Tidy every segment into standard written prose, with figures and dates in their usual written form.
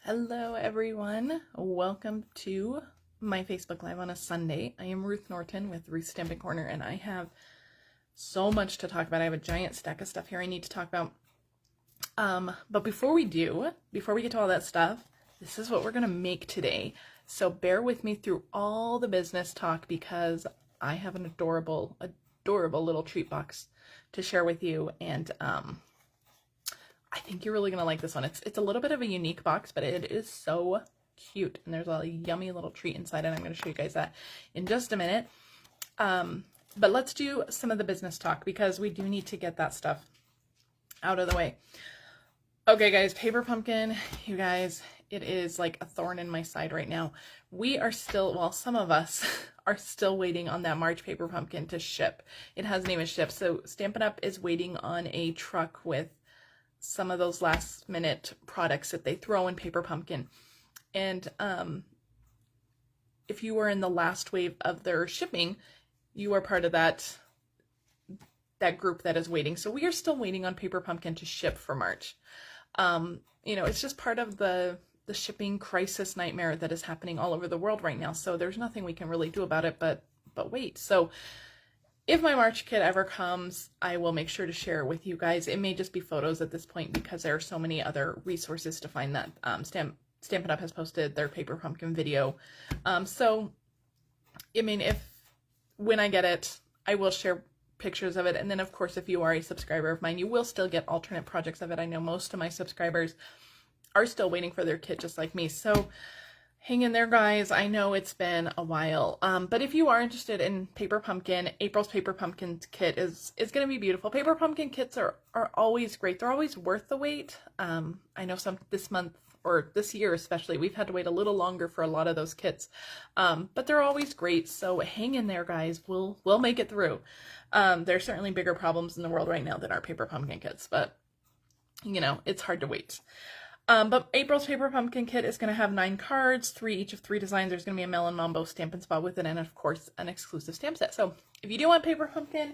Hello everyone, welcome to my Facebook Live on a Sunday. I am Ruth Norton with Ruth's Stamping Corner and I have so much to talk about. I have a giant stack of stuff here I need to talk about. But before we get to all that stuff, this is what we're gonna make today. So bear with me through all the business talk because I have an adorable little treat box to share with you, and I think you're really going to like this one. It's a little bit of a unique box, but it is so cute. And there's a yummy little treat inside, and I'm going to show you guys that in just a minute. But let's do some of the business talk because we do need to get that stuff out of the way. Okay, guys, Paper Pumpkin, you guys, it is like a thorn in my side right now. We are still, well, some of us are still waiting on that March Paper Pumpkin to ship. It hasn't even shipped. So Stampin' Up! Is waiting on a truck with some of those last minute products that they throw in Paper Pumpkin. And if you were in the last wave of their shipping, you are part of that group that is waiting. So we are still waiting on Paper Pumpkin to ship for March. You know, it's just part of the shipping crisis nightmare that is happening all over the world right now. So there's nothing we can really do about it but wait. So if my March kit ever comes, I will make sure to share it with you guys. It may just be photos at this point because there are so many other resources to find that. Stampin' Up! Has posted their Paper Pumpkin video. So, I mean, when I get it, I will share pictures of it. And then, of course, if you are a subscriber of mine, you will still get alternate projects of it. I know most of my subscribers are still waiting for their kit just like me. So hang in there, guys. I know it's been a while, but if you are interested in Paper Pumpkin, April's Paper Pumpkin kit is going to be beautiful. Paper Pumpkin kits are always great. They're always worth the wait. I know this month or this year especially, we've had to wait a little longer for a lot of those kits, but they're always great. So hang in there, guys. We'll make it through. There's certainly bigger problems in the world right now than our Paper Pumpkin kits, but you know, it's hard to wait. But April's Paper Pumpkin kit is going to have 9 cards, each of 3 designs. There's going to be a Melon Mambo Stampin' Spot with it, and of course, an exclusive stamp set. So if you do want Paper Pumpkin,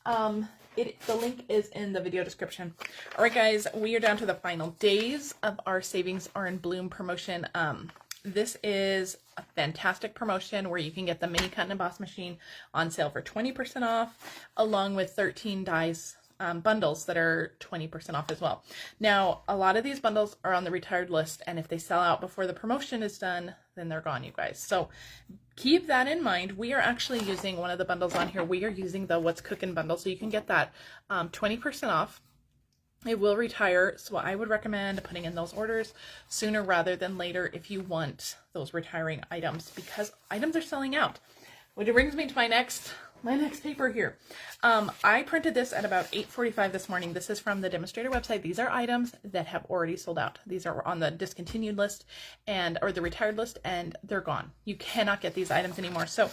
the link is in the video description. All right, guys, we are down to the final days of our Savings Are in Bloom promotion. This is a fantastic promotion where you can get the mini cut and emboss machine on sale for 20% off, along with 13 dies. Bundles that are 20% off as well. Now, a lot of these bundles are on the retired list, and if they sell out before the promotion is done, then they're gone, you guys. So keep that in mind. We are actually using one of the bundles on here. We are using the What's Cookin' Bundle, so you can get that 20% off. It will retire, so I would recommend putting in those orders sooner rather than later if you want those retiring items, because items are selling out. Which brings me to my next paper here. I printed this at about 8:45 this morning. This is from the demonstrator website. These are items that have already sold out. These are on the discontinued list or the retired list, and they're gone. You cannot get these items anymore. So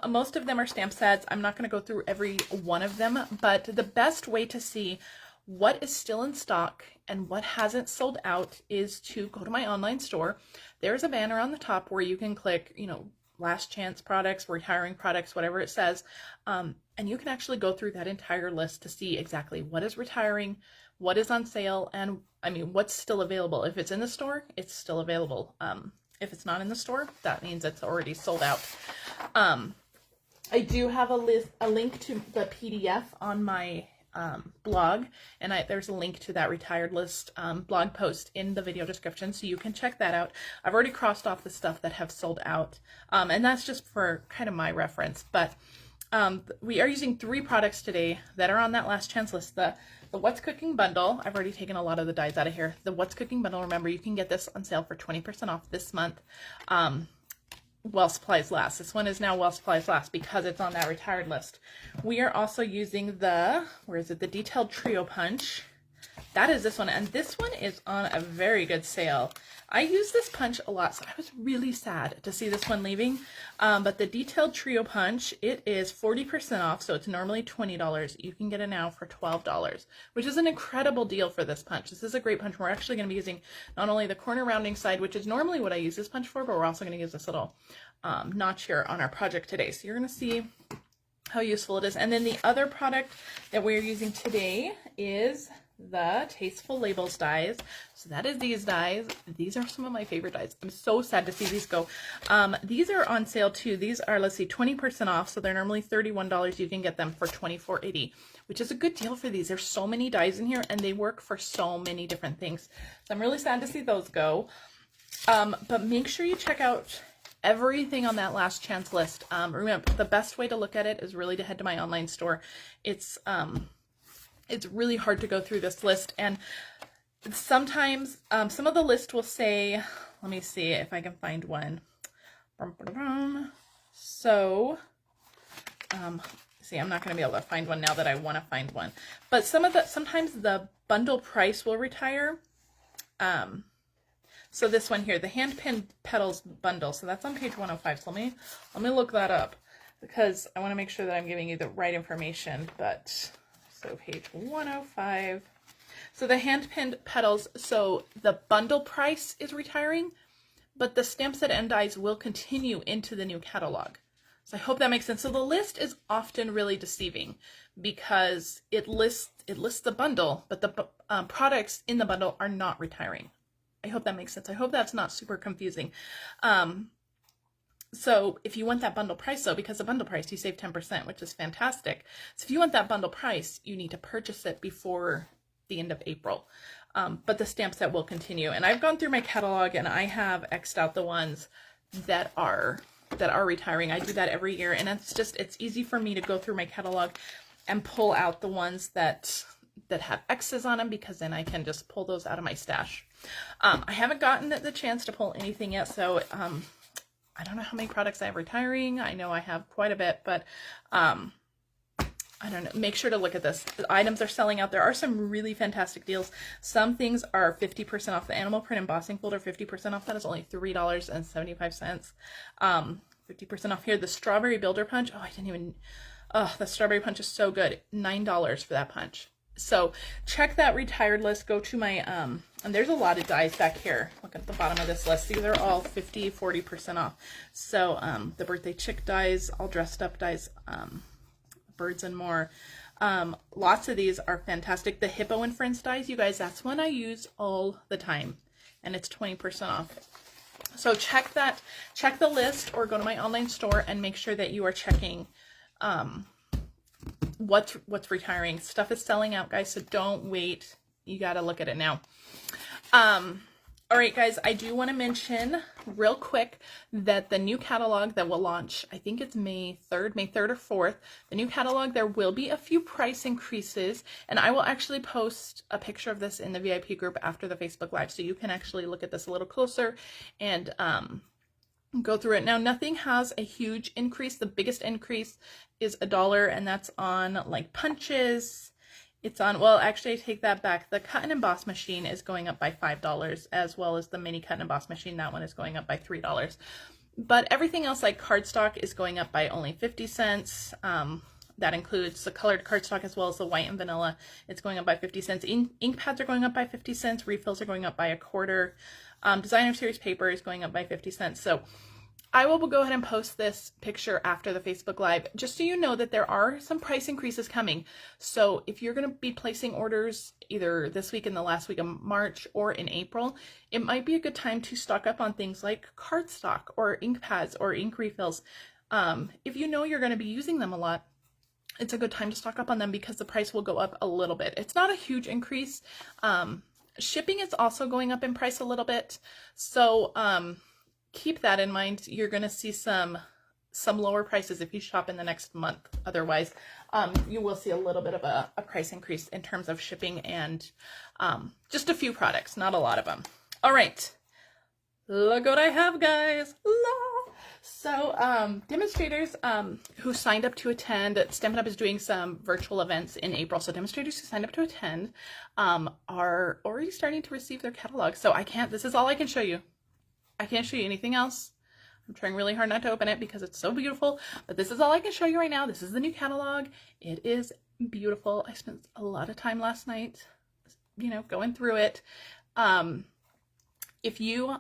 most of them are stamp sets. I'm not going to go through every one of them, but the best way to see what is still in stock and what hasn't sold out is to go to my online store. There's a banner on the top where you can click, you know, last chance products, retiring products, whatever it says. And you can actually go through that entire list to see exactly what is retiring, what is on sale, and I mean, what's still available. If it's in the store, it's still available. If it's not in the store, that means it's already sold out. I do have a link to the PDF on my blog, and there's a link to that retired list blog post in the video description, so you can check that out. I've already crossed off the stuff that have sold out, and that's just for kind of my reference, but we are using 3 products today that are on that last chance list. The What's Cookin' Bundle, I've already taken a lot of the dies out of here. The What's Cookin' Bundle, remember, you can get this on sale for 20% off this month. While supplies last. This one is now while supplies last because it's on that retired list. We are also using the Detailed Trio Punch. That is this one, and this one is on a very good sale. I use this punch a lot, so I was really sad to see this one leaving. But the Detailed Trio Punch, it is 40% off, so it's normally $20. You can get it now for $12, which is an incredible deal for this punch. This is a great punch. We're actually going to be using not only the corner rounding side, which is normally what I use this punch for, but we're also going to use this little notch here on our project today. So you're going to see how useful it is. And then the other product that we're using today is the Tasteful Labels dies. So that is these dies. These are some of my favorite dies. I'm so sad to see these go. These are on sale too. These are, let's see, 20% off. So they're normally $31. You can get them for $24.80, which is a good deal for these. There's so many dies in here and they work for so many different things. So I'm really sad to see those go. But make sure you check out everything on that last chance list. Remember, the best way to look at it is really to head to my online store. It's really hard to go through this list, and sometimes some of the list will say, let me see if I can find one. So see, I'm not going to be able to find one now that I want to find one, but sometimes the bundle price will retire. So this one here, the hand pinned petals bundle. So that's on page 105. So let me look that up because I want to make sure that I'm giving you the right information. But so page 105. So the hand pinned petals. So the bundle price is retiring, but the stamp set and dies will continue into the new catalog. So I hope that makes sense. So the list is often really deceiving because it lists the bundle, but the products in the bundle are not retiring. I hope that makes sense. I hope that's not super confusing. So if you want that bundle price though, because the bundle price, you save 10%, which is fantastic. So if you want that bundle price, you need to purchase it before the end of April. But the stamp set will continue. And I've gone through my catalog and I have X'd out the ones that are retiring. I do that every year. And it's easy for me to go through my catalog and pull out the ones that have X's on them, because then I can just pull those out of my stash. I haven't gotten the chance to pull anything yet, so I don't know how many products I have retiring. I know I have quite a bit, but I don't know. Make sure to look at this. The items are selling out. There are some really fantastic deals. Some things are 50% off. The animal print embossing folder, 50% off. That is only $3.75. 50% off here. The strawberry builder punch. The strawberry punch is so good. $9 for that punch. So check that retired list. Go to my, and there's a lot of dies back here. Look at the bottom of this list. These are all 50, 40% off. So the birthday chick dies, all dressed up dies, birds and more. Lots of these are fantastic. The Hippo and Friends dies, you guys, that's one I use all the time, and it's 20% off. So check the list, or go to my online store and make sure that you are checking what's retiring. Stuff is selling out, guys, so don't wait. You got to look at it now. All right, guys, I do want to mention real quick that the new catalog that will launch, I think it's May 3rd or 4th, the new catalog, there will be a few price increases, and I will actually post a picture of this in the VIP group after the Facebook Live, so you can actually look at this a little closer and go through it. Now, nothing has a huge increase. The biggest increase is $1, and that's on like punches. It's on, well, actually I take that back. The cut and emboss machine is going up by $5, as well as the mini cut and emboss machine. That one is going up by $3. But everything else, like cardstock, is going up by only 50 cents. That includes the colored cardstock as well as the white and vanilla. It's going up by 50 cents. Ink pads are going up by 50 cents. Refills are going up by $0.25. Designer series paper is going up by 50 cents. So I will go ahead and post this picture after the Facebook Live, just so you know that there are some price increases coming. So if you're going to be placing orders either this week, in the last week of March, or in April, it might be a good time to stock up on things like cardstock or ink pads or ink refills. If you know you're going to be using them a lot, it's a good time to stock up on them, because the price will go up a little bit. It's not a huge increase. Shipping is also going up in price a little bit. So keep that in mind. You're going to see some lower prices if you shop in the next month. Otherwise, you will see a little bit of a price increase in terms of shipping, and just a few products, not a lot of them. All right, look what I have, guys. So demonstrators who signed up to attend, Stampin' Up! Is doing some virtual events in April. So demonstrators who signed up to attend are already starting to receive their catalog. So this is all I can show you. I can't show you anything else. I'm trying really hard not to open it because it's so beautiful, but this is all I can show you right now. This is the new catalog. It is beautiful. I spent a lot of time last night, going through it. If you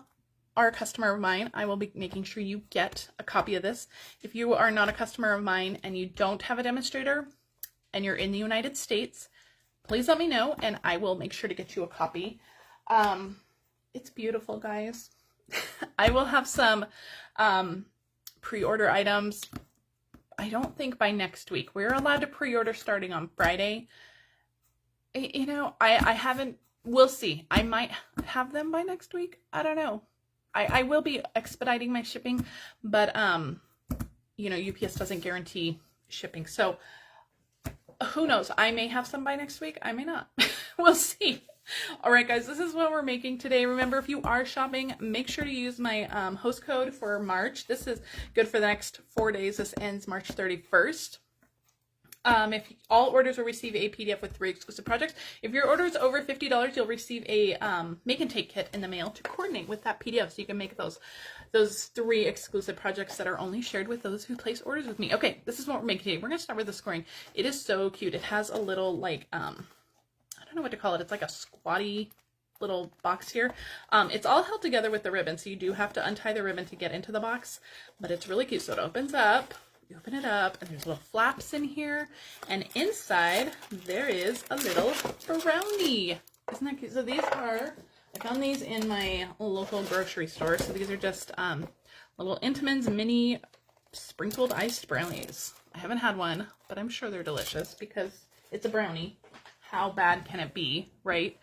are a customer of mine, I will be making sure you get a copy of this. If you are not a customer of mine and you don't have a demonstrator and you're in the United States, please let me know and I will make sure to get you a copy. It's beautiful, guys. I will have some pre-order items. I don't think by next week. We're allowed to pre-order starting on Friday. You know, I haven't, we'll see. I might have them by next week. I don't know. I will be expediting my shipping, but, you know, UPS doesn't guarantee shipping. So who knows? I may have some by next week. I may not. We'll see. All right, guys, this is what we're making today. Remember, if you are shopping, make sure to use my host code for March. This is good for the next 4 days. This ends March 31st. If all orders will receive a PDF with 3 exclusive projects. If your order is over $50, you'll receive a make and take kit in the mail to coordinate with that PDF, so you can make those 3 exclusive projects that are only shared with those who place orders with me. Okay, this is what we're making today. We're gonna start with the scoring. It is so cute. It has a little like I don't know what to call it. It's like a squatty little box here. It's all held together with the ribbon, so you do have to untie the ribbon to get into the box, but it's really cute. So it opens up, you open it up, and there's little flaps in here, and inside there is a little brownie. Isn't that cute? So these are, I found these in my local grocery store. So these are just little Intamin's mini sprinkled iced brownies. I haven't had one, but I'm sure they're delicious because it's a brownie. How bad can it be, right?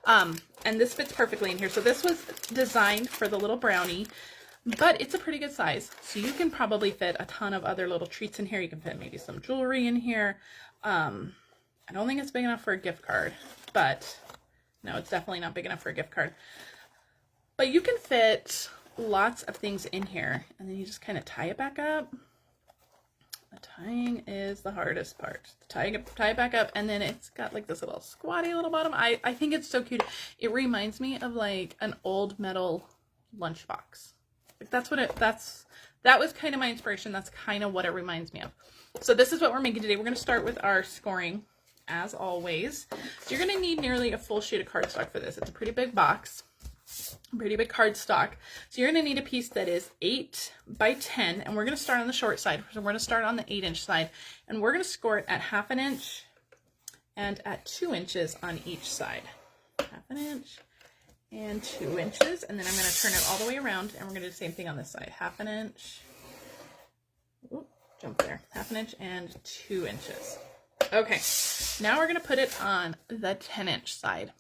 And this fits perfectly in here. So this was designed for the little brownie, but it's a pretty good size. So you can probably fit a ton of other little treats in here. You can fit maybe some jewelry in here. I don't think it's big enough for a gift card, but no, it's definitely not big enough for a gift card. But you can fit lots of things in here, and then you just kind of tie it back up. The tying is the hardest part. Tie it back up, and then it's got like this little squatty little bottom. I think it's so cute. It reminds me of like an old metal lunchbox. Like that was kind of my inspiration. That's kind of what it reminds me of. So this is what we're making today. We're going to start with our scoring as always. So you're going to need nearly a full sheet of cardstock for this. It's a pretty big box. Pretty big cardstock. So you're going to need a piece that is 8 by 10, and we're going to start on the short side. So we're going to start on the 8-inch side, and we're going to score it at 1/2 inch and at 2 inches on each side. 1/2 inch and 2 inches, and then I'm going to turn it all the way around, and we're going to do the same thing on this side. 1/2 inch. Oop, jump there. 1/2 inch and 2 inches. Okay, now we're going to put it on the 10-inch side.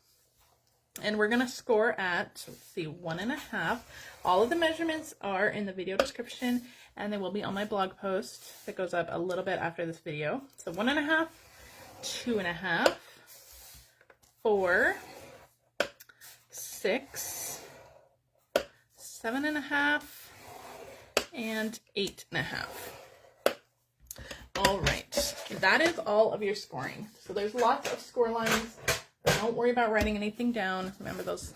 And we're going to score at, let's see, 1.5. All of the measurements are in the video description, and they will be on my blog post that goes up a little bit after this video. So 1.5, 2.5, 4, 6, 7.5, and 8.5. All right, that is all of your scoring. So there's lots of score lines. Don't worry about writing anything down. Remember, those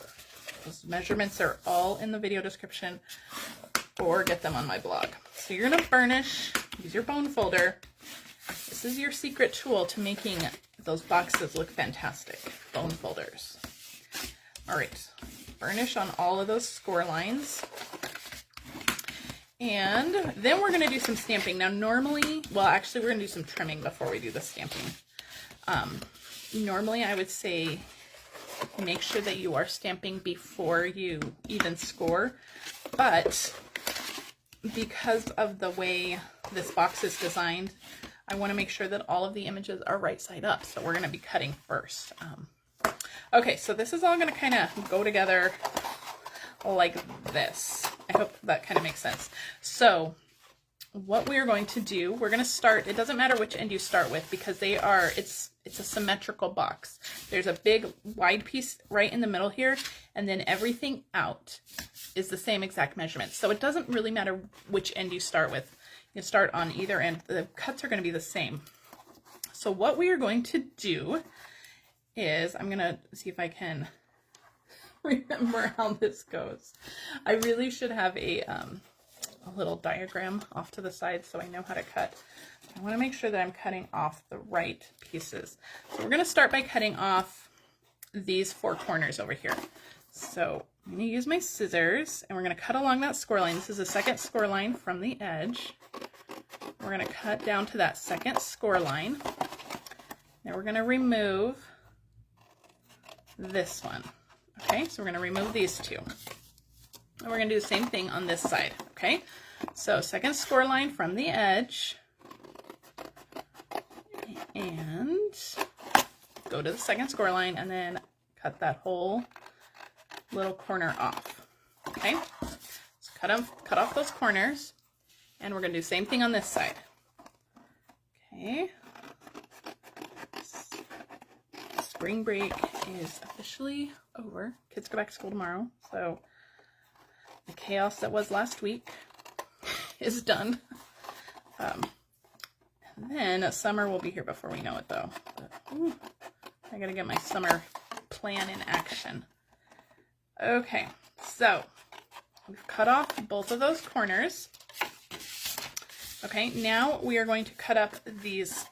measurements are all in the video description, or get them on my blog. So you're going to burnish, use your bone folder. This is your secret tool to making those boxes look fantastic. Bone folders. All right, burnish on all of those score lines. And then we're going to do some stamping. Now normally, well actually we're going to do some trimming before we do the stamping. Normally I would say make sure that you are stamping before you even score, but because of the way this box is designed, I want to make sure that all of the images are right side up, so we're going to be cutting first. Okay, so this is all going to kind of go together like this. I hope that kind of makes sense. So what we're going to do, we're going to start, it doesn't matter which end you start with because they are, it's a symmetrical box. There's a big wide piece right in the middle here, and then everything out is the same exact measurement. So it doesn't really matter which end you start with. You can start on either end. The cuts are going to be the same. So what we are going to do is, I'm going to see if I can remember how this goes. I really should have a little diagram off to the side so I know how to cut. I want to make sure that I'm cutting off the right pieces. So we're going to start by cutting off these 4 corners over here. So I'm going to use my scissors, and we're going to cut along that score line. This is the second score line from the edge. We're going to cut down to that second score line. Now we're going to remove this one. Okay, so we're going to remove these two. And we're going to do the same thing on this side. Okay, so second score line from the edge. And go to the second score line and then cut that whole little corner off. Okay, so cut off those corners, and we're going to do the same thing on this side. Okay. Spring break is officially over. Kids go back to school tomorrow, so the chaos that was last week is done. And then summer will be here before we know it, though. But, ooh, I gotta get my summer plan in action. Okay, so we've cut off both of those corners. Okay, now we are going to cut up these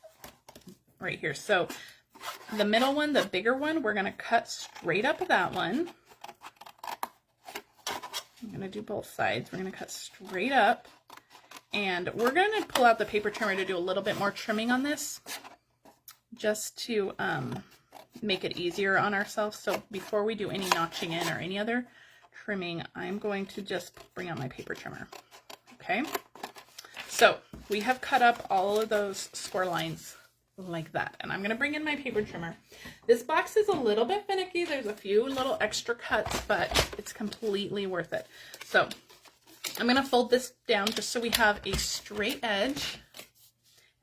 right here. So the middle one, the bigger one, we're going to cut straight up that one. I'm going to do both sides. We're going to cut straight up. And we're going to pull out the paper trimmer to do a little bit more trimming on this, just to make it easier on ourselves. So before we do any notching in or any other trimming, I'm going to just bring out my paper trimmer. Okay. So we have cut up all of those score lines like that, and I'm going to bring in my paper trimmer. This box is a little bit finicky. There's a few little extra cuts, but it's completely worth it. So I'm going to fold this down just so we have a straight edge,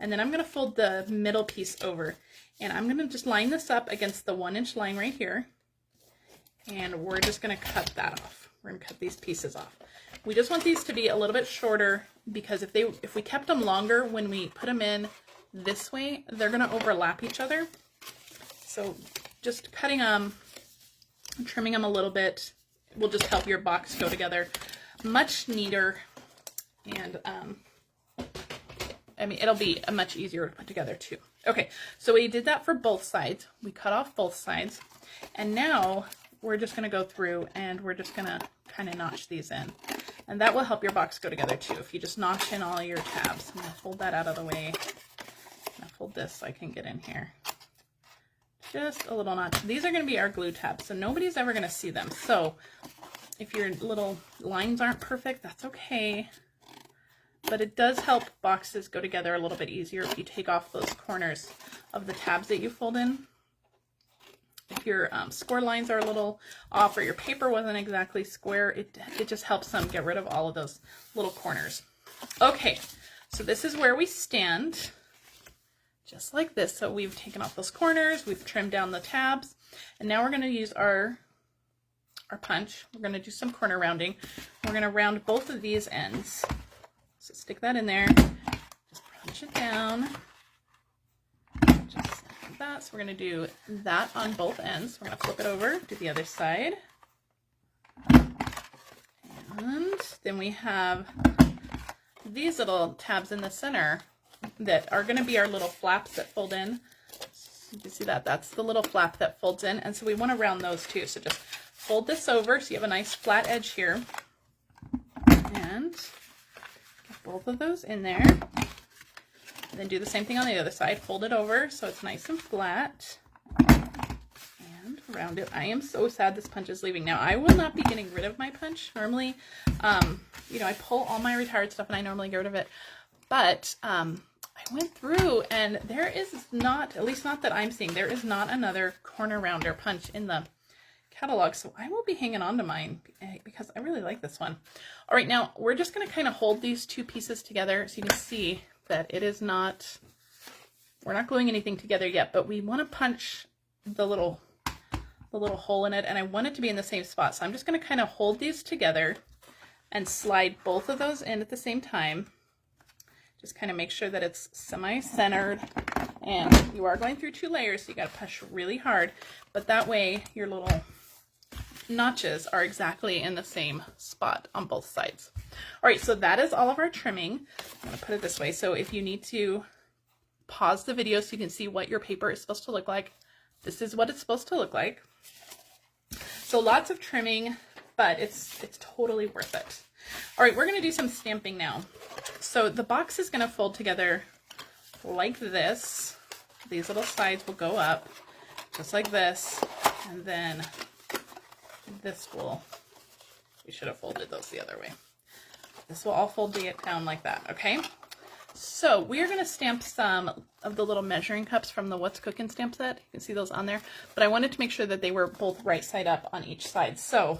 and then I'm going to fold the middle piece over, and I'm going to just line this up against the 1-inch line right here, and we're just going to cut that off. We're going to cut these pieces off. We just want these to be a little bit shorter, because if we kept them longer when we put them in this way, they're going to overlap each other. So just cutting them, trimming them a little bit will just help your box go together much neater, and I mean, it'll be much easier to put together too. Okay, so we did that for both sides. We cut off both sides, and now we're just going to go through and we're just going to kind of notch these in. And that will help your box go together too, if you just notch in all your tabs. I'm going to fold that out of the way. I'm going to fold this so I can get in here. Just a little notch. These are going to be our glue tabs, so nobody's ever going to see them. So if your little lines aren't perfect, that's okay. But it does help boxes go together a little bit easier if you take off those corners of the tabs that you fold in. If your score lines are a little off, or your paper wasn't exactly square, it just helps them get rid of all of those little corners. Okay, so this is where we stand, just like this. So we've taken off those corners, we've trimmed down the tabs, and now we're going to use our punch. We're going to do some corner rounding. We're going to round both of these ends. So stick that in there, just punch it down. Just like that. So we're going to do that on both ends. We're going to flip it over to the other side. And then we have these little tabs in the center that are going to be our little flaps that fold in. So you can see that that's the little flap that folds in, and so we want to round those too. So just fold this over so you have a nice flat edge here, and get both of those in there. And then do the same thing on the other side. Fold it over so it's nice and flat, and round it. I am so sad this punch is leaving. Now I will not be getting rid of my punch. Normally, you know, I pull all my retired stuff and I normally get rid of it, but I went through and there is not, at least not that I'm seeing, there is not another corner rounder punch in the catalog, so I will be hanging on to mine because I really like this one. All right, now we're just going to kind of hold these two pieces together so you can see that it is not, we're not gluing anything together yet, but we want to punch the little hole in it, and I want it to be in the same spot. So I'm just going to kind of hold these together and slide both of those in at the same time. Just kind of make sure that it's semi-centered, and you are going through 2 layers, so you got to push really hard, but that way your little notches are exactly in the same spot on both sides. All right, so that is all of our trimming. I'm going to put it this way, so if you need to pause the video so you can see what your paper is supposed to look like, this is what it's supposed to look like. So lots of trimming, but it's totally worth it. All right, we're going to do some stamping now. So the box is going to fold together like this. These little sides will go up just like this. And then this will, we should have folded those the other way. This will all fold down like that, okay? So we're going to stamp some of the little measuring cups from the What's Cookin' stamp set. You can see those on there. But I wanted to make sure that they were both right side up on each side. So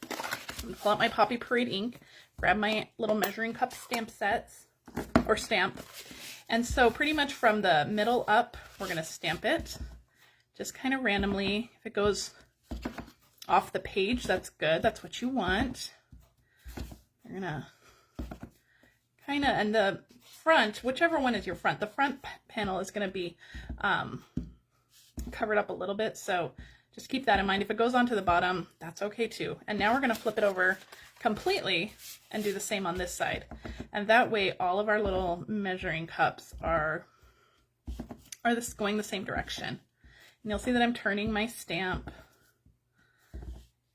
I'm going to pull out my Poppy Parade ink, grab my little measuring cup stamp sets, or stamp. And so pretty much from the middle up, we're going to stamp it. Just kind of randomly. If it goes off the page, that's good. That's what you want. You're going to kind of, and the front, whichever one is your front, the front panel is going to be covered up a little bit. So just keep that in mind. If it goes onto the bottom, that's okay too. And now we're going to flip it over completely and do the same on this side. And that way all of our little measuring cups are going the same direction. And you'll see that I'm turning my stamp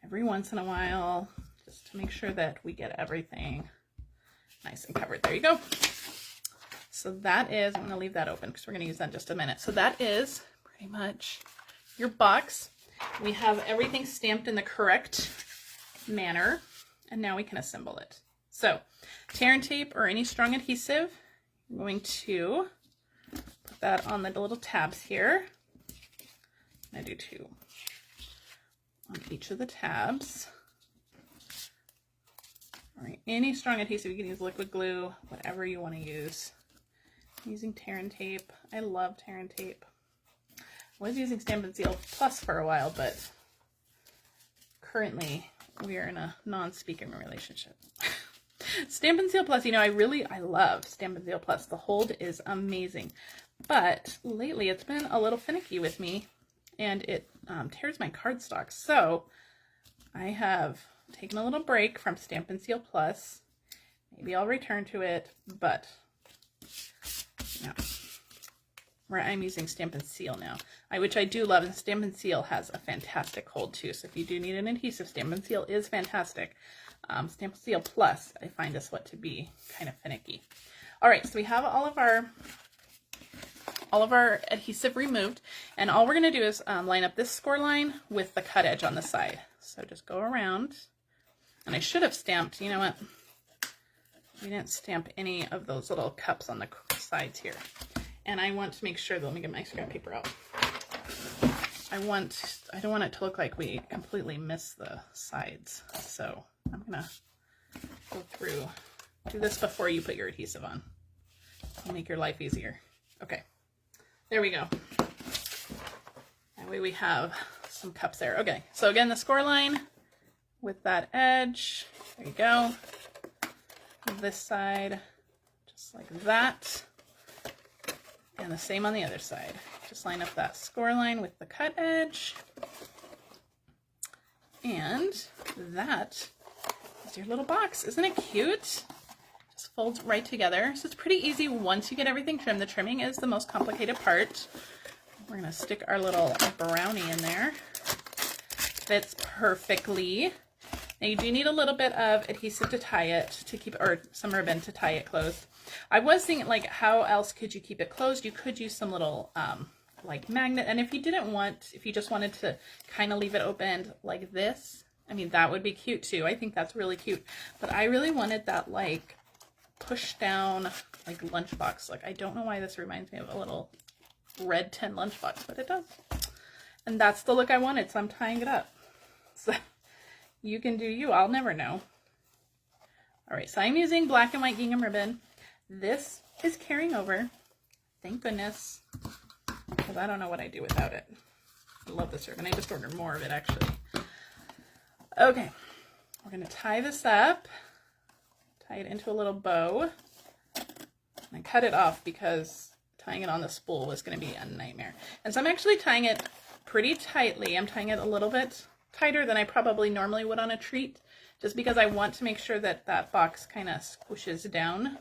every once in a while just to make sure that we get everything nice and covered. There you go. So that is, I'm going to leave that open because we're going to use that in just a minute. So that is pretty much your box. We have everything stamped in the correct manner, and now we can assemble it. So tear and tape or any strong adhesive, I'm going to put that on the little tabs here. I do 2 on each of the tabs. All right, any strong adhesive, you can use liquid glue, whatever you want to use. I'm using tear and tape. I love tear and tape. I was using Stampin' Seal Plus for a while, but currently we are in a non-speaking relationship. Stampin' Seal Plus, you know, I love Stampin' Seal Plus. The hold is amazing, but lately it's been a little finicky with me, and it tears my cardstock. So I have taken a little break from Stampin' Seal Plus. Maybe I'll return to it, but no. Where I'm using Stampin' Seal now, which I do love, and Stampin' Seal has a fantastic hold too. So if you do need an adhesive, Stampin' Seal is fantastic. Stampin' Seal Plus, I find this what to be kind of finicky. All right, so we have all of our adhesive removed, and all we're going to do is line up this score line with the cut edge on the side. So just go around, and I should have stamped, you know what? We didn't stamp any of those little cups on the sides here. And I want to make sure, let me get my scrap paper out. I don't want it to look like we completely missed the sides. So I'm gonna go through, do this before you put your adhesive on. It'll make your life easier. Okay, there we go. That way we have some cups there. Okay, so again, the score line with that edge, there you go. This side, just like that. And the same on the other side. Just line up that score line with the cut edge. And that is your little box. Isn't it cute? Just folds right together. So it's pretty easy once you get everything trimmed. The trimming is the most complicated part. We're going to stick our little brownie in there. Fits perfectly. Now you do need a little bit of adhesive to tie it, to keep, or some ribbon to tie it closed. I was thinking, like, how else could you keep it closed? You could use some little, like, magnet. And if you just wanted to kind of leave it open like this, I mean, that would be cute too. I think that's really cute. But I really wanted that, like, push down, like, lunchbox. Like, I don't know why this reminds me of a little red tin lunchbox, but it does. And that's the look I wanted, so I'm tying it up. So you can do you. I'll never know. All right, so I'm using black and white gingham ribbon. This is carrying over. Thank goodness, because I don't know what I'd do without it. I love this ribbon. I just ordered more of it, actually. Okay, we're going to tie this up, tie it into a little bow, and cut it off because tying it on the spool was going to be a nightmare. And so I'm actually tying it pretty tightly. I'm tying it a little bit tighter than I probably normally would on a treat, just because I want to make sure that that box kind of squishes down.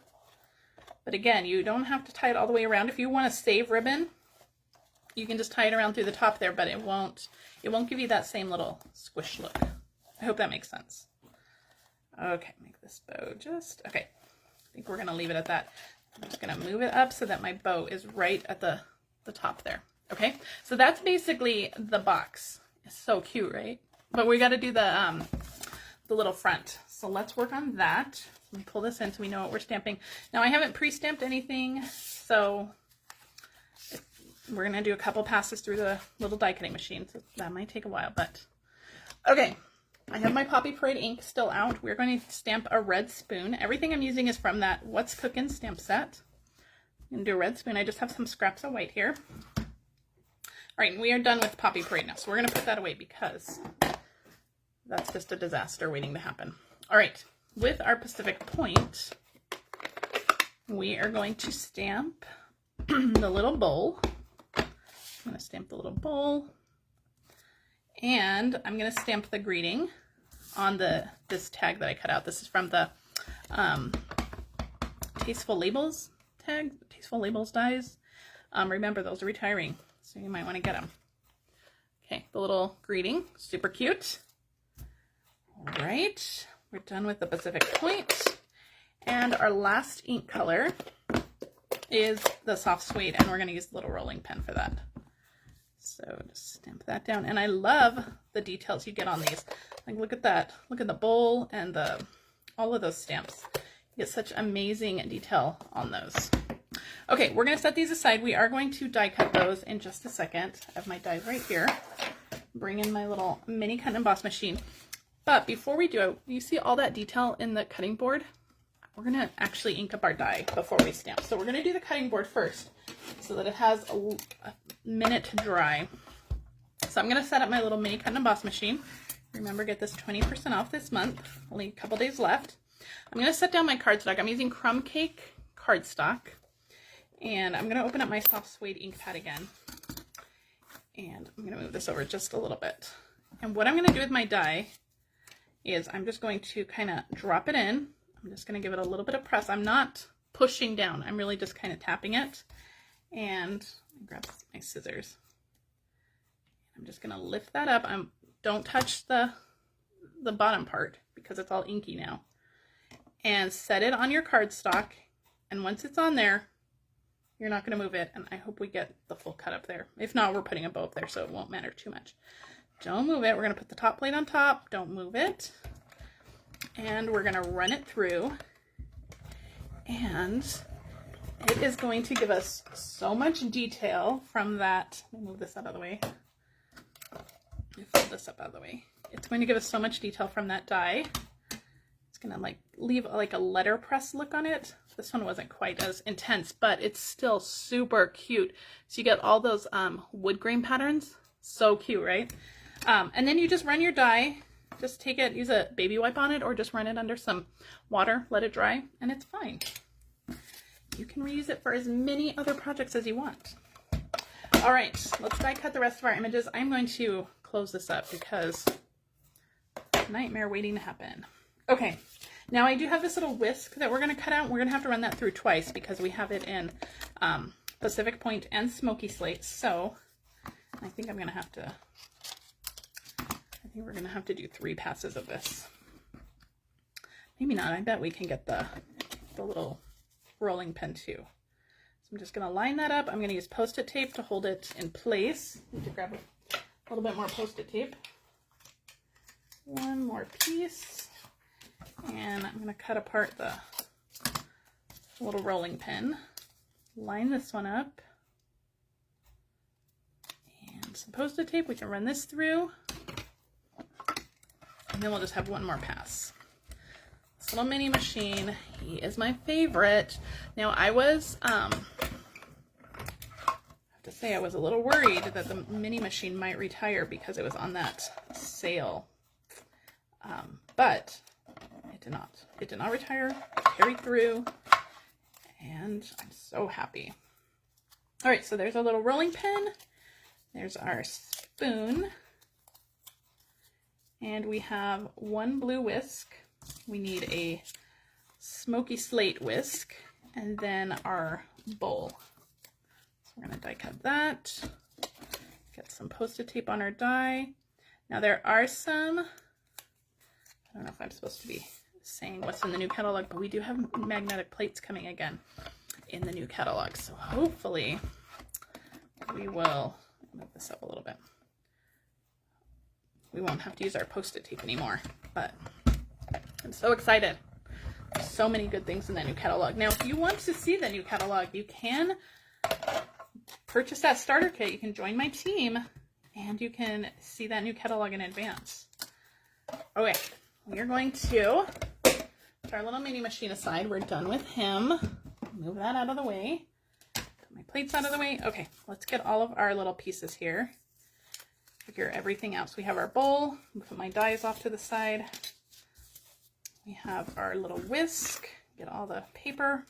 But again, you don't have to tie it all the way around. If you want to save ribbon, you can just tie it around through the top there, but it won't give you that same little squish look. I hope that makes sense. Okay, make this bow okay. I think we're going to leave it at that. I'm just going to move it up so that my bow is right at the top there. Okay, so that's basically the box. It's so cute, right? But we got to do the little front. So let's work on that. Let me pull this in so we know what we're stamping. Now I haven't pre-stamped anything, so we're going to do a couple passes through the little die cutting machine. So that might take a while, but okay. I have my Poppy Parade ink still out. We're going to stamp a red spoon. Everything I'm using is from that What's Cookin' stamp set. I'm going to do a red spoon. I just have some scraps of white here. All right, we are done with Poppy Parade now. So we're going to put that away because that's just a disaster waiting to happen. All right, with our Pacific Point, we are going to stamp the little bowl. I'm going to stamp the little bowl. And I'm going to stamp the greeting on this tag that I cut out. This is from the Tasteful Labels tag, Tasteful Labels dies. Remember, those are retiring, so you might want to get them. Okay, the little greeting, super cute. All right, we're done with the Pacific Point. And our last ink color is the soft suede, and we're going to use the little rolling pen for that. So just stamp that down. And I love the details you get on these. Like, look at that. Look at the bowl and all of those stamps. You get such amazing detail on those. Okay, we're going to set these aside. We are going to die cut those in just a second. I have my dies right here. Bring in my little mini cut and emboss machine. But before we do it, you see all that detail in the cutting board? We're going to actually ink up our die before we stamp. So we're going to do the cutting board first so that it has a minute to dry. So I'm going to set up my little mini cut and emboss machine. Remember, get this 20% off this month. Only a couple days left. I'm going to set down my cardstock. I'm using Crumb Cake cardstock. And I'm going to open up my soft suede ink pad again. And I'm going to move this over just a little bit. And what I'm going to do with my die is I'm just going to kind of drop it in. I'm just going to give it a little bit of press. I'm not pushing down. I'm really just kind of tapping it. And grab my scissors. I'm just going to lift that up. Don't touch the bottom part because it's all inky now. And set it on your cardstock. And once it's on there, you're not going to move it. And I hope we get the full cut up there. If not, we're putting a bow up there, so it won't matter too much. Don't move it. We're going to put the top plate on top. Don't move it. And we're going to run it through. And it is going to give us so much detail from that. Let me move this out of the way. Let me fold this up out of the way. It's going to give us so much detail from that die. It's going to like leave like a letterpress look on it. This one wasn't quite as intense, but it's still super cute. So you get all those wood grain patterns. So cute, right? And then you just run your die. Just take it, use a baby wipe on it, or just run it under some water, let it dry, and it's fine. You can reuse it for as many other projects as you want. All right, let's die cut the rest of our images. I'm going to close this up because nightmare waiting to happen. Okay, now I do have this little whisk that we're going to cut out. We're going to have to run that through twice because we have it in Pacific Point and Smoky Slate. So I think I'm going to have to... we're going to have to do 3 passes of this. Maybe not. I bet we can get the little rolling pin too. So I'm just going to line that up. I'm going to use Post-it tape to hold it in place. I need to grab a little bit more Post-it tape. One more piece. And I'm going to cut apart the little rolling pin. Line this one up. And some Post-it tape. We can run this through. And then we'll just have one more pass. This little mini machine, he is my favorite. Now I was, I have to say I was a little worried that the mini machine might retire because it was on that sale. But it did not. It did not retire, it carried through, and I'm so happy. All right, so there's our little rolling pin. There's our spoon. And we have one blue whisk. We need a smoky slate whisk, and then our bowl. So we're going to die cut that. Get some Post-it tape on our die. Now there are some, I don't know if I'm supposed to be saying what's in the new catalog, but we do have magnetic plates coming again in the new catalog. So hopefully we will move this up a little bit. we won't have to use our Post-it tape anymore. But I'm so excited. There's so many good things in that new catalog. Now, if you want to see the new catalog, you can purchase that starter kit. You can join my team and you can see that new catalog in advance. Okay, we are going to put our little mini machine aside. We're done with him. Move that out of the way. Put my plates out of the way. Okay, let's get all of our little pieces here. Figure everything out. So we have our bowl. Put my dies off to the side. We have our little whisk. Get all the paper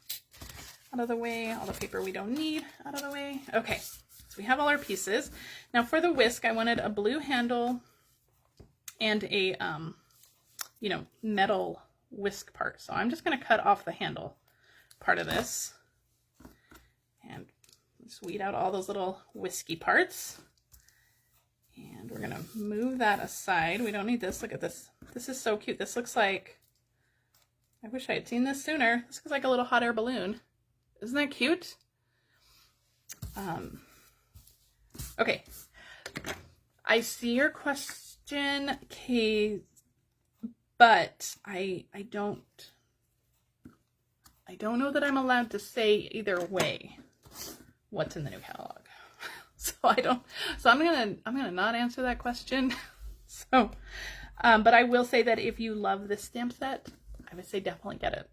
out of the way. All the paper we don't need out of the way. Okay, so we have all our pieces. Now for the whisk, I wanted a blue handle and a, you know, metal whisk part. So I'm just going to cut off the handle part of this and just weed out all those little whiskey parts. And we're going to move that aside. We don't need this. Look at this. This is so cute. This looks like, I wish I had seen this sooner. This looks like a little hot air balloon. Isn't that cute? Okay. I see your question, Kay, but I don't know that I'm allowed to say either way what's in the new catalog. So I'm gonna not answer that question. So, but I will say that if you love this stamp set, I would say definitely get it,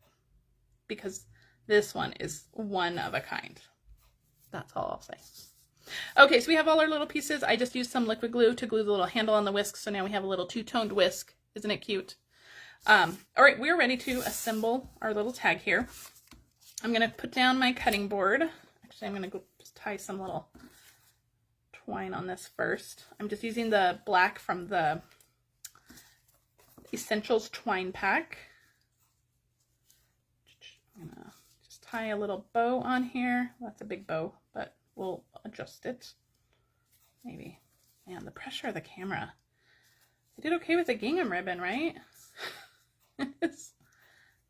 because this one is one of a kind. That's all I'll say. Okay, so we have all our little pieces. I just used some liquid glue to glue the little handle on the whisk. So now we have a little two-toned whisk. Isn't it cute? All right, we're ready to assemble our little tag here. I'm gonna put down my cutting board. Actually, I'm gonna go just tie some little twine on this first. I'm just using the black from the Essentials twine pack. I'm gonna just tie a little bow on here. Well, that's a big bow, but we'll adjust it. Maybe. Man, the pressure of the camera. I did okay with the gingham ribbon, right?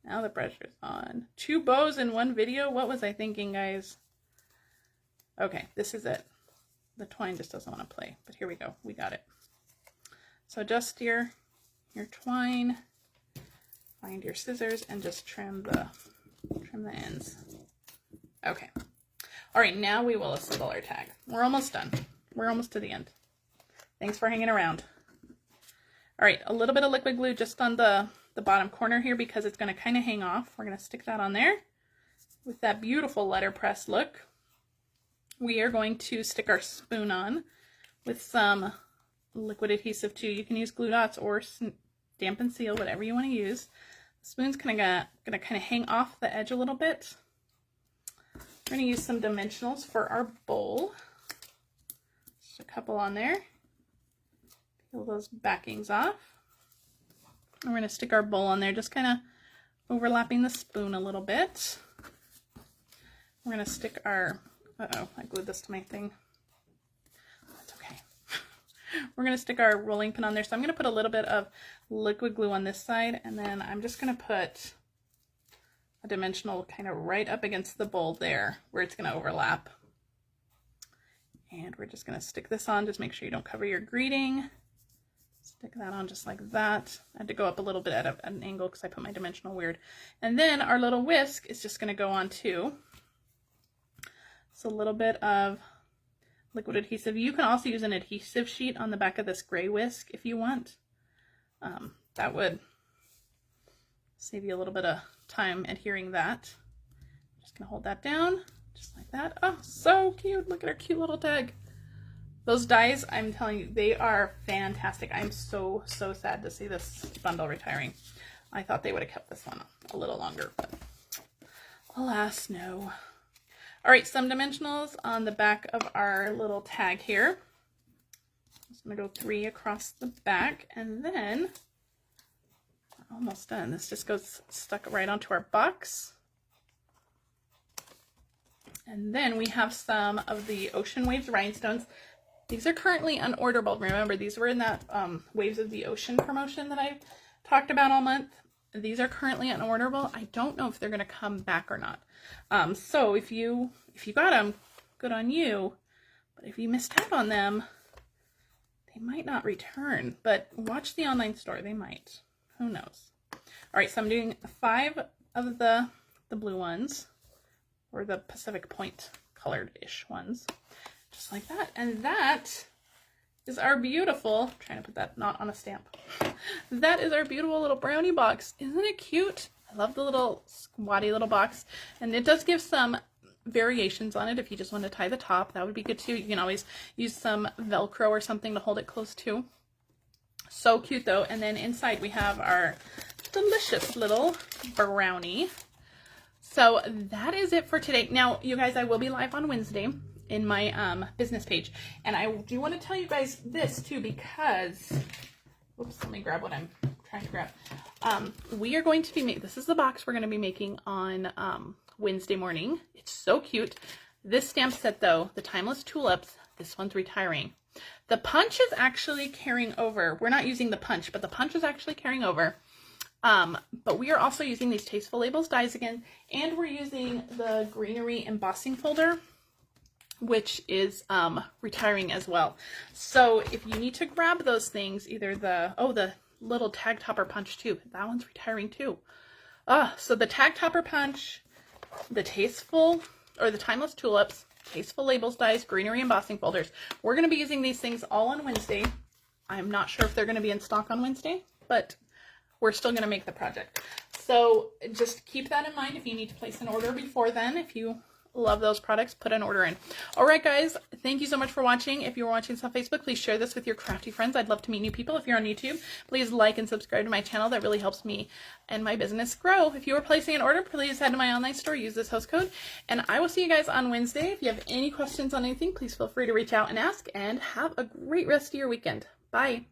Now the pressure's on. 2 bows in one video? What was I thinking, guys? Okay, this is it. The twine just doesn't want to play, but here we go. We got it. So adjust your twine, find your scissors, and just trim the ends. Okay. All right, now we will assemble our tag. We're almost done. We're almost to the end. Thanks for hanging around. All right, a little bit of liquid glue just on the bottom corner here because it's going to kind of hang off. We're going to stick that on there with that beautiful letterpress look. We are going to stick our spoon on with some liquid adhesive too. You can use glue dots or Stamp and Seal, whatever you want to use. The spoon's going to kind of hang off the edge a little bit. We're going to use some dimensionals for our bowl. Just a couple on there. Peel those backings off. And we're going to stick our bowl on there, just kind of overlapping the spoon a little bit. We're going to stick our, uh-oh, I glued this to my thing. That's okay. We're going to stick our rolling pin on there. So I'm going to put a little bit of liquid glue on this side, and then I'm just going to put a dimensional kind of right up against the bowl there where it's going to overlap. And we're just going to stick this on. Just make sure you don't cover your greeting. Stick that on just like that. I had to go up a little bit at an angle because I put my dimensional weird. And then our little whisk is just going to go on too. So a little bit of liquid adhesive. You can also use an adhesive sheet on the back of this gray whisk if you want. That would save you a little bit of time adhering that. Just going to hold that down just like that. Oh, so cute. Look at our cute little tag. Those dies, I'm telling you, they are fantastic. I'm so sad to see this bundle retiring. I thought they would have kept this one a little longer, but alas, no. All right, some dimensionals on the back of our little tag here. I'm going to go 3 across the back, and then we're almost done. This just goes stuck right onto our box. And then we have some of the Ocean Waves rhinestones. These are currently unorderable. Remember, these were in that Waves of the Ocean promotion that I talked about all month. These are currently unorderable. I don't know if they're going to come back or not. So if you got them, good on you. But if you missed out on them, They might not return, but watch the online store. They might. Who knows? All right, so I'm doing 5 of the blue ones, or the Pacific Point colored-ish ones, just like that. And that is our beautiful, I'm trying to put that not on a stamp. That is our beautiful little brownie box. Isn't it cute? I love the little squatty little box. And it does give some variations on it. If you just want to tie the top, that would be good too. You can always use some Velcro or something to hold it close to. So cute though. And then inside we have our delicious little brownie. So that is it for today. Now, you guys, I will be live on Wednesday in my business page. And I do want to tell you guys this too, because, oops, let me grab what I'm trying to grab. We are going to be making, this is the box we're going to be making on Wednesday morning. It's so cute. This stamp set though, the Timeless Tulips, this one's retiring. The punch is actually carrying over. We're not using the punch, but the punch is actually carrying over. But we are also using these Tasteful Labels dies again, and we're using the greenery embossing folder, which is retiring as well. So if you need to grab those things, either the little tag topper punch too, that one's retiring too. So the tag topper punch, the the Timeless Tulips, Tasteful Labels dies, greenery embossing folders. We're going to be using these things all on Wednesday. I'm not sure if they're going to be in stock on Wednesday, but we're still going to make the project. So just keep that in mind if you need to place an order before then. If you love those products, put an order in. All right, guys, thank you so much for watching. If you're watching this on Facebook, please share this with your crafty friends. I'd love to meet new people. If you're on YouTube, please like and subscribe to my channel. That really helps me and my business grow. If you are placing an order, please head to my online store, use this host code, and I will see you guys on Wednesday. If you have any questions on anything, please feel free to reach out and ask, and have a great rest of your weekend. Bye.